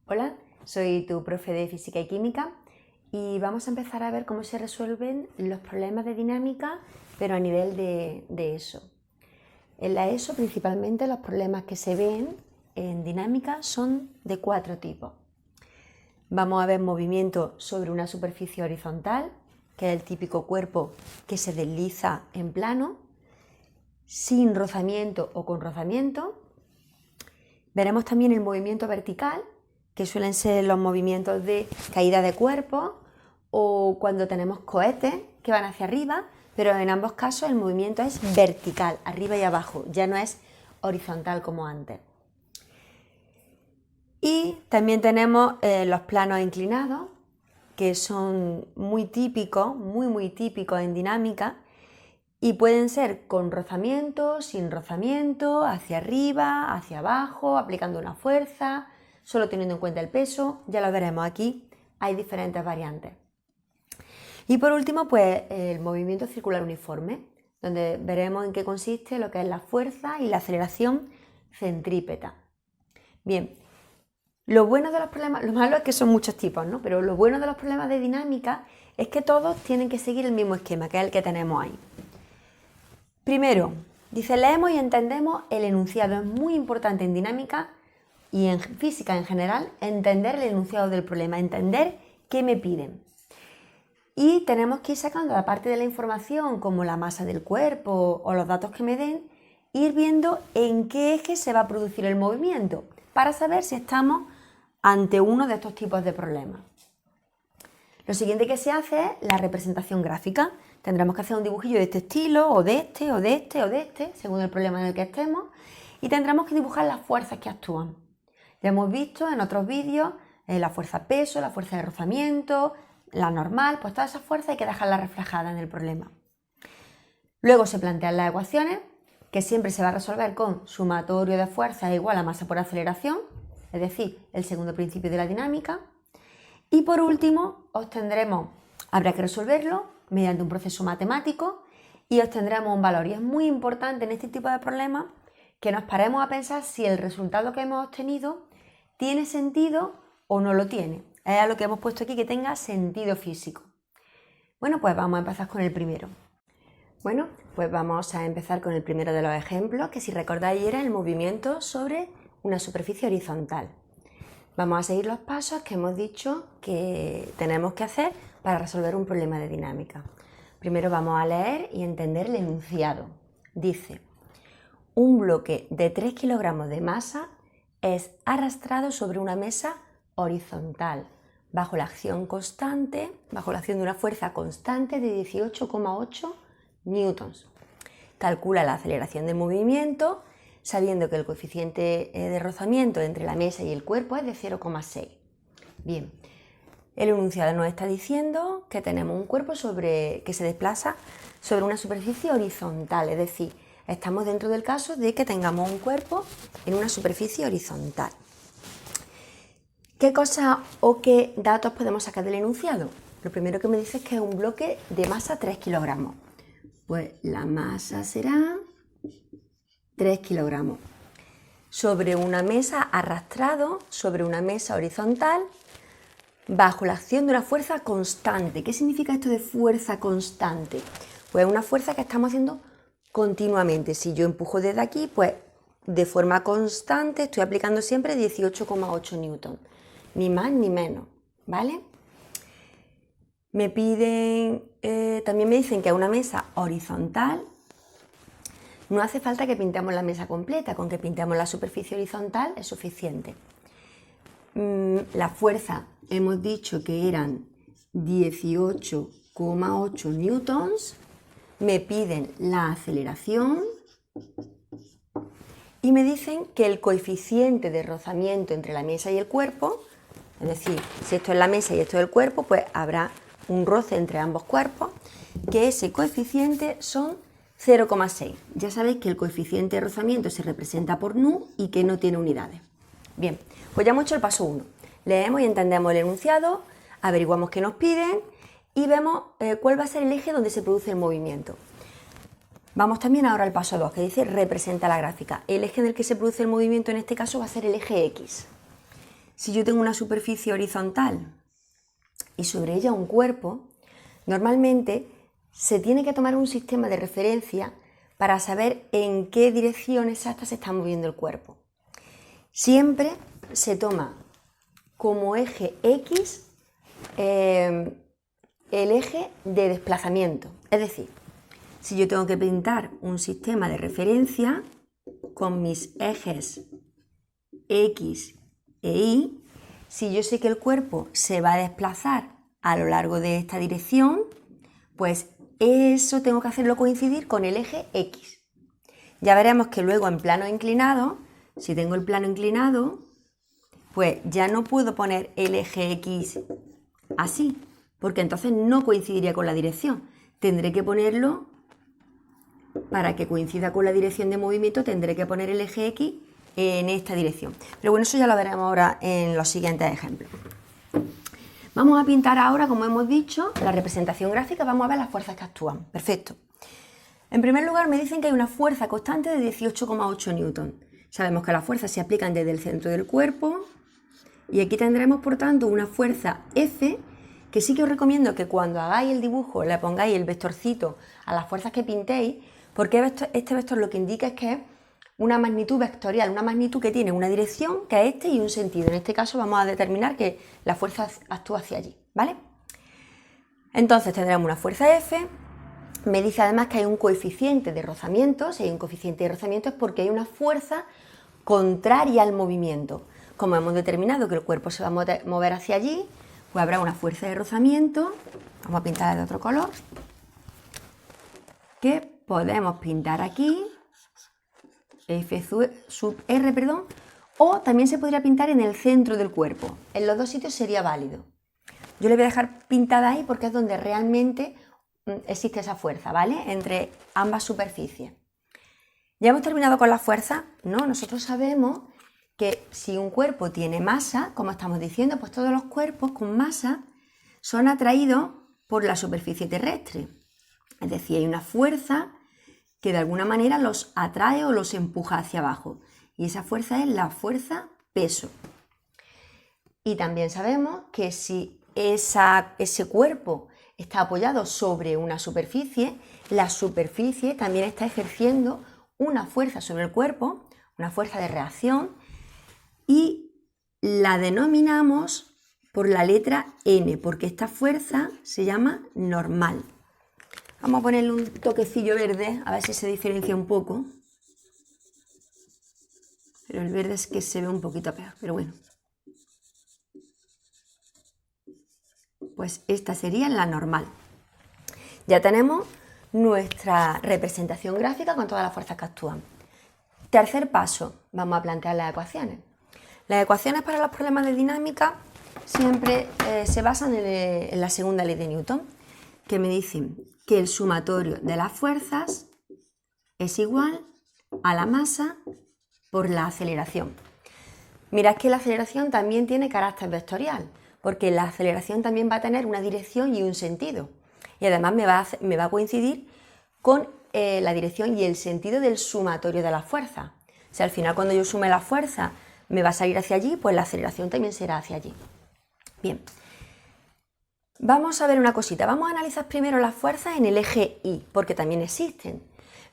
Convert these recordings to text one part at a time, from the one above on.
Hola, soy tu profe de Física y Química y vamos a empezar a ver cómo se resuelven los problemas de dinámica, pero a nivel de ESO. En la ESO principalmente los problemas que se ven en dinámica son de 4 tipos. Vamos a ver movimiento sobre una superficie horizontal, que es el típico cuerpo que se desliza en plano, sin rozamiento o con rozamiento. Veremos también el movimiento vertical, que suelen ser los movimientos de caída de cuerpo o cuando tenemos cohetes que van hacia arriba, pero en ambos casos el movimiento es vertical, arriba y abajo, ya no es horizontal como antes. Y también tenemos los planos inclinados, que son muy típicos, muy típicos en dinámica, y pueden ser con rozamiento, sin rozamiento, hacia arriba, hacia abajo, aplicando una fuerza, solo teniendo en cuenta el peso, ya lo veremos aquí, hay diferentes variantes. Y por último, pues el movimiento circular uniforme, donde veremos en qué consiste lo que es la fuerza y la aceleración centrípeta. Bien, lo bueno de los problemas, lo malo es que son muchos tipos, ¿no? Pero lo bueno de los problemas de dinámica es que todos tienen que seguir el mismo esquema, que es el que tenemos ahí. Primero, dice, leemos y entendemos el enunciado. Es muy importante en dinámica y en física en general entender el enunciado del problema, entender qué me piden. Y tenemos que ir sacando la parte de la información como la masa del cuerpo o los datos que me den, ir viendo en qué eje se va a producir el movimiento para saber si estamos ante uno de estos tipos de problemas. Lo siguiente que se hace es la representación gráfica. Tendremos que hacer un dibujillo de este estilo, o de este, o de este, o de este, según el problema en el que estemos, y tendremos que dibujar las fuerzas que actúan. Ya hemos visto en otros vídeos la fuerza peso, la fuerza de rozamiento, la normal, pues todas esas fuerzas hay que dejarlas reflejadas en el problema. Luego se plantean las ecuaciones, que siempre se va a resolver con sumatorio de fuerzas igual a masa por aceleración, es decir, el segundo principio de la dinámica. Y por último, habrá que resolverlo mediante un proceso matemático y obtendremos un valor. Y es muy importante en este tipo de problemas que nos paremos a pensar si el resultado que hemos obtenido tiene sentido o no lo tiene. Es a lo que hemos puesto aquí, que tenga sentido físico. Bueno, pues vamos a empezar con el primero. Bueno, pues vamos a empezar con el primero de los ejemplos, que si recordáis era el movimiento sobre una superficie horizontal. Vamos a seguir los pasos que hemos dicho que tenemos que hacer para resolver un problema de dinámica. Primero vamos a leer y entender el enunciado. Dice, un bloque de 3 kilogramos de masa es arrastrado sobre una mesa horizontal bajo la acción de una fuerza constante de 18,8 newtons. Calcula la aceleración del movimiento sabiendo que el coeficiente de rozamiento entre la mesa y el cuerpo es de 0,6. Bien, el enunciado nos está diciendo que tenemos un cuerpo que se desplaza sobre una superficie horizontal, es decir, estamos dentro del caso de que tengamos un cuerpo en una superficie horizontal. ¿Qué cosas o qué datos podemos sacar del enunciado? Lo primero que me dice es que es un bloque de masa 3 kilogramos. Pues la masa será 3 kilogramos. Sobre una mesa, arrastrado sobre una mesa horizontal bajo la acción de una fuerza constante. ¿Qué significa esto de fuerza constante? Pues una fuerza que estamos haciendo continuamente. Si yo empujo desde aquí, pues de forma constante estoy aplicando siempre 18,8 newton. Ni más ni menos, ¿vale? Me piden, también me dicen que es una mesa horizontal. No hace falta que pintemos la mesa completa, con que pintemos la superficie horizontal es suficiente. La fuerza hemos dicho que eran 18,8 newtons. Me piden la aceleración y me dicen que el coeficiente de rozamiento entre la mesa y el cuerpo, es decir, si esto es la mesa y esto es el cuerpo, pues habrá un roce entre ambos cuerpos, que ese coeficiente son 0,6. Ya sabéis que el coeficiente de rozamiento se representa por nu y que no tiene unidades. Bien, pues ya hemos hecho el paso 1. Leemos y entendemos el enunciado, averiguamos qué nos piden y vemos cuál va a ser el eje donde se produce el movimiento. Vamos también ahora al paso 2, que dice representa la gráfica. El eje en el que se produce el movimiento en este caso va a ser el eje X. Si yo tengo una superficie horizontal y sobre ella un cuerpo, normalmente se tiene que tomar un sistema de referencia para saber en qué dirección exacta se está moviendo el cuerpo. Siempre se toma como eje X el eje de desplazamiento. Es decir, si yo tengo que pintar un sistema de referencia con mis ejes X e Y, si yo sé que el cuerpo se va a desplazar a lo largo de esta dirección, pues eso tengo que hacerlo coincidir con el eje X. Ya veremos que luego en plano inclinado, si tengo el plano inclinado, pues ya no puedo poner el eje X así, porque entonces no coincidiría con la dirección. Tendré que ponerlo, para que coincida con la dirección de movimiento, tendré que poner el eje X en esta dirección. Pero bueno, eso ya lo veremos ahora en los siguientes ejemplos. Vamos a pintar ahora, como hemos dicho, la representación gráfica. Vamos a ver las fuerzas que actúan. Perfecto. En primer lugar, me dicen que hay una fuerza constante de 18,8 newton. Sabemos que las fuerzas se aplican desde el centro del cuerpo y aquí tendremos, por tanto, una fuerza F, que sí que os recomiendo que cuando hagáis el dibujo le pongáis el vectorcito a las fuerzas que pintéis, porque este vector lo que indica es que es una magnitud vectorial, una magnitud que tiene una dirección, que es y un sentido. En este caso vamos a determinar que la fuerza actúa hacia allí, ¿vale? Entonces tendremos una fuerza F. Me dice además que hay un coeficiente de rozamiento. Si hay un coeficiente de rozamiento es porque hay una fuerza contraria al movimiento. Como hemos determinado que el cuerpo se va a mover hacia allí, pues habrá una fuerza de rozamiento. Vamos a pintarla de otro color, que podemos pintar aquí, F sub R, perdón, o también se podría pintar en el centro del cuerpo. En los dos sitios sería válido. Yo le voy a dejar pintada ahí porque es donde realmente existe esa fuerza, ¿vale? Entre ambas superficies. ¿Ya hemos terminado con la fuerza? No, nosotros sabemos que si un cuerpo tiene masa, como estamos diciendo, pues todos los cuerpos con masa son atraídos por la superficie terrestre. Es decir, hay una fuerza que de alguna manera los atrae o los empuja hacia abajo. Y esa fuerza es la fuerza peso. Y también sabemos que si ese cuerpo está apoyado sobre una superficie, la superficie también está ejerciendo una fuerza sobre el cuerpo, una fuerza de reacción, y la denominamos por la letra N, porque esta fuerza se llama normal. Vamos a ponerle un toquecillo verde, a ver si se diferencia un poco. Pero el verde es que se ve un poquito peor, pero bueno. Pues esta sería la normal. Ya tenemos nuestra representación gráfica con todas las fuerzas que actúan. Tercer paso, vamos a plantear las ecuaciones. Las ecuaciones para los problemas de dinámica siempre se basan en la segunda ley de Newton, que me dicen que el sumatorio de las fuerzas es igual a la masa por la aceleración. Mirad que la aceleración también tiene carácter vectorial, porque la aceleración también va a tener una dirección y un sentido. Y además me va a coincidir con la dirección y el sentido del sumatorio de las fuerzas. O sea, al final cuando yo sume la fuerza me va a salir hacia allí, pues la aceleración también será hacia allí. Bien. Vamos a ver una cosita, vamos a analizar primero las fuerzas en el eje Y, porque también existen.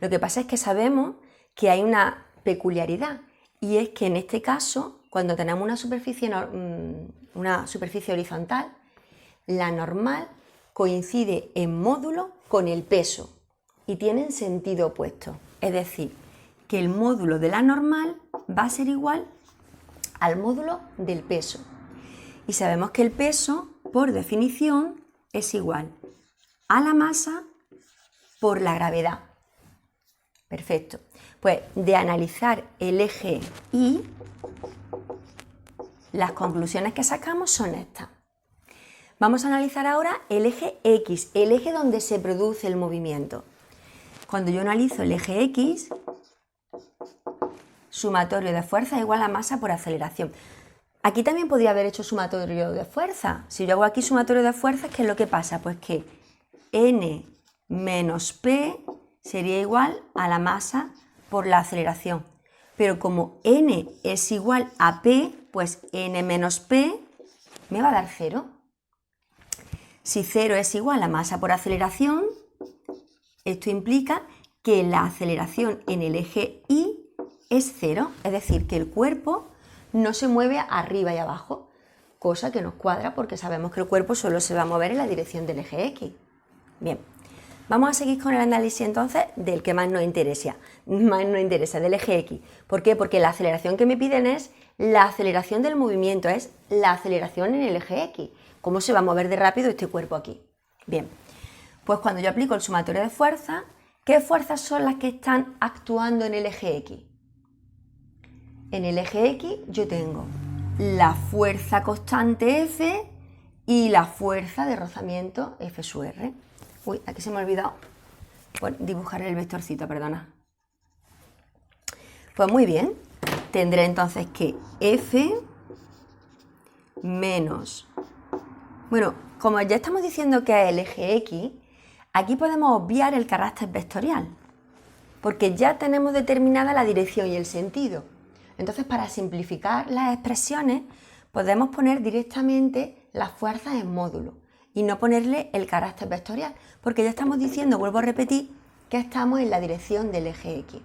Lo que pasa es que sabemos que hay una peculiaridad, y es que en este caso, cuando tenemos una superficie horizontal, la normal coincide en módulo con el peso y tienen sentido opuesto. Es decir, que el módulo de la normal va a ser igual al módulo del peso. Y sabemos que el peso, por definición, es igual a la masa por la gravedad. Perfecto. Pues de analizar el eje Y, las conclusiones que sacamos son estas. Vamos a analizar ahora el eje X, el eje donde se produce el movimiento. Cuando yo analizo el eje X, sumatorio de fuerza igual a masa por aceleración. Aquí también podría haber hecho sumatorio de fuerza. Si yo hago aquí sumatorio de fuerzas, ¿qué es lo que pasa? Pues que N menos P sería igual a la masa por la aceleración. Pero como N es igual a P, pues n menos p me va a dar 0. Si 0 es igual a masa por aceleración, esto implica que la aceleración en el eje Y es 0, es decir, que el cuerpo no se mueve arriba y abajo, cosa que nos cuadra porque sabemos que el cuerpo solo se va a mover en la dirección del eje X. Bien, vamos a seguir con el análisis entonces del que más nos interesa, del eje X. ¿Por qué? Porque la aceleración que me piden es la aceleración del movimiento, es la aceleración en el eje X. ¿Cómo se va a mover de rápido este cuerpo aquí? Bien, pues cuando yo aplico el sumatorio de fuerzas, ¿qué fuerzas son las que están actuando en el eje X? En el eje X yo tengo la fuerza constante F y la fuerza de rozamiento F sub R. Uy, aquí se me ha olvidado dibujar el vectorcito, perdona. Pues muy bien, tendré entonces que F menos... Bueno, como ya estamos diciendo que es el eje X, aquí podemos obviar el carácter vectorial, porque ya tenemos determinada la dirección y el sentido. Entonces, para simplificar las expresiones, podemos poner directamente las fuerzas en módulo y no ponerle el carácter vectorial, porque ya estamos diciendo, vuelvo a repetir, que estamos en la dirección del eje X.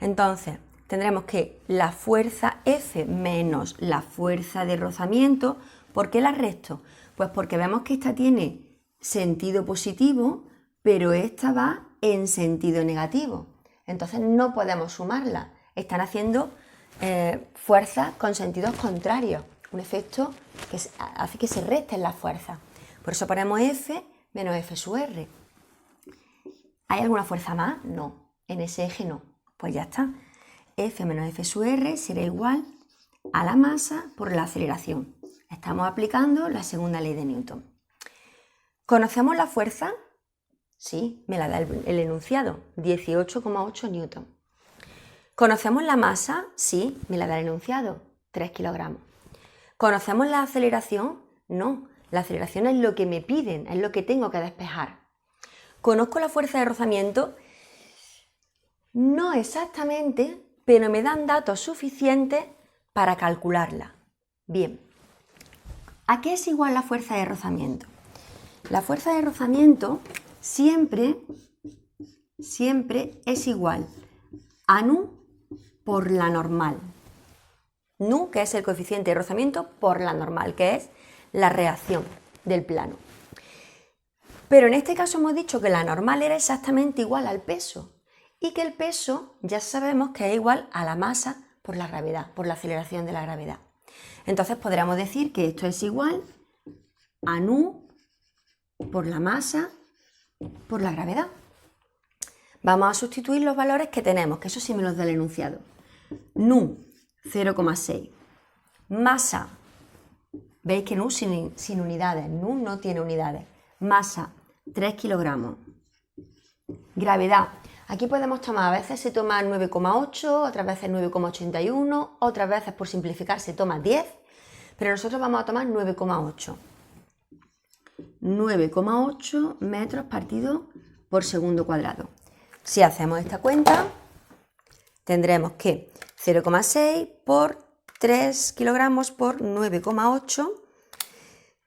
Entonces, tendremos que la fuerza F menos la fuerza de rozamiento. ¿Por qué la resto? Pues porque vemos que esta tiene sentido positivo, pero esta va en sentido negativo. Entonces no podemos sumarla. Están haciendo fuerzas con sentidos contrarios. Un efecto que hace que se resten las fuerzas. Por eso ponemos F menos F sub R. ¿Hay alguna fuerza más? No. En ese eje no. Pues ya está. F menos F sub R será igual a la masa por la aceleración. Estamos aplicando la segunda ley de Newton. ¿Conocemos la fuerza? Sí, me la da el enunciado, 18,8 newton. ¿Conocemos la masa? Sí, me la da el enunciado, 3 kilogramos. ¿Conocemos la aceleración? No, la aceleración es lo que me piden, es lo que tengo que despejar. ¿Conozco la fuerza de rozamiento? No exactamente, pero me dan datos suficientes para calcularla. Bien, ¿a qué es igual la fuerza de rozamiento? La fuerza de rozamiento siempre es igual a nu por la normal. Nu, que es el coeficiente de rozamiento, por la normal, que es la reacción del plano. Pero en este caso hemos dicho que la normal era exactamente igual al peso y que el peso ya sabemos que es igual a la masa por la gravedad, por la aceleración de la gravedad. Entonces podríamos decir que esto es igual a nu por la masa por la gravedad. Vamos a sustituir los valores que tenemos, que eso sí me los da el enunciado. Nu, 0,6. Masa, veis que nu sin unidades, nu no tiene unidades. Masa, 3 kilogramos. Gravedad, aquí podemos tomar, a veces se toma 9,8, otras veces 9,81, otras veces por simplificar se toma 10, pero nosotros vamos a tomar 9,8. 9,8 metros partido por segundo cuadrado. Si hacemos esta cuenta, tendremos que 0,6 por 3 kilogramos por 9,8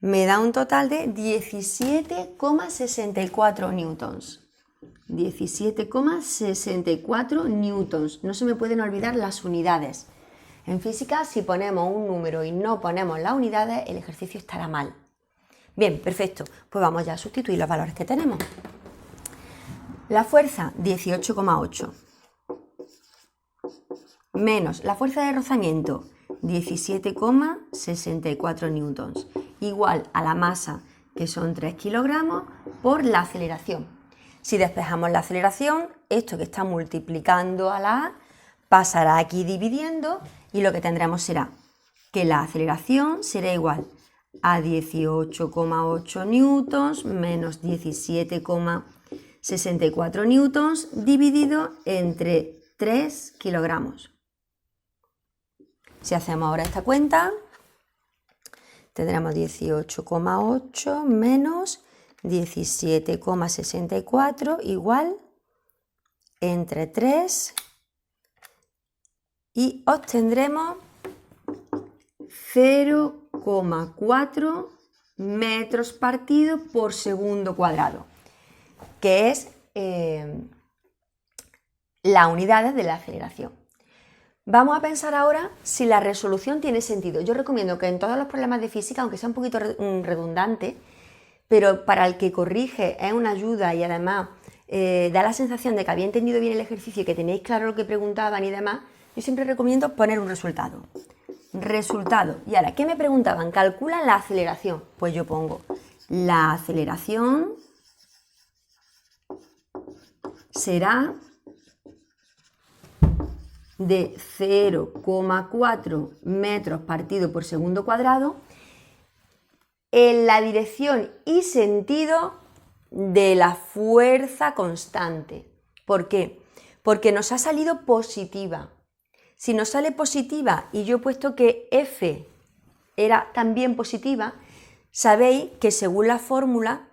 me da un total de 17,64 newtons. 17,64 newtons. No se me pueden olvidar las unidades. En física, si ponemos un número y no ponemos las unidades, el ejercicio estará mal. Bien, perfecto. Pues vamos ya a sustituir los valores que tenemos. La fuerza, 18,8. Menos la fuerza de rozamiento, 17,64 newtons. Igual a la masa, que son 3 kilogramos, por la aceleración. Si despejamos la aceleración, esto que está multiplicando a la A pasará aquí dividiendo y lo que tendremos será que la aceleración será igual a 18,8 newtons menos 17,64 newtons dividido entre 3 kilogramos. Si hacemos ahora esta cuenta, tendremos 18,8 menos 17,64 igual entre 3 y obtendremos 0,4 metros partidos por segundo cuadrado, que es las unidades de la aceleración. Vamos a pensar ahora si la resolución tiene sentido. Yo recomiendo que en todos los problemas de física, aunque sea un poquito redundante, pero para el que corrige es una ayuda y además da la sensación de que había entendido bien el ejercicio y que tenéis claro lo que preguntaban y demás, yo siempre recomiendo poner un resultado. Resultado. Y ahora, ¿qué me preguntaban? Calcula la aceleración. Pues yo pongo la aceleración será de 0,4 metros partido por segundo cuadrado en la dirección y sentido de la fuerza constante. ¿Por qué? Porque nos ha salido positiva. Si nos sale positiva y yo he puesto que F era también positiva, sabéis que según la fórmula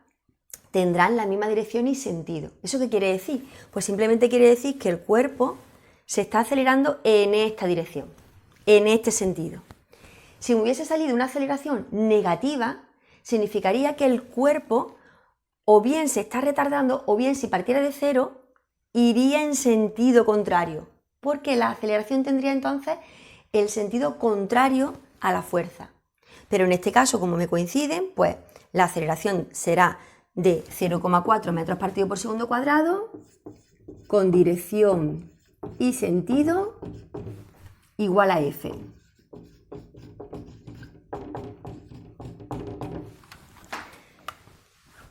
tendrán la misma dirección y sentido. ¿Eso qué quiere decir? Pues simplemente quiere decir que el cuerpo se está acelerando en esta dirección, en este sentido. Si me hubiese salido una aceleración negativa, significaría que el cuerpo o bien se está retardando o bien si partiera de cero, iría en sentido contrario, porque la aceleración tendría entonces el sentido contrario a la fuerza. Pero en este caso, como me coinciden, pues la aceleración será de 0,4 metros partido por segundo cuadrado con dirección y sentido igual a F.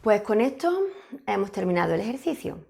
Pues con esto hemos terminado el ejercicio.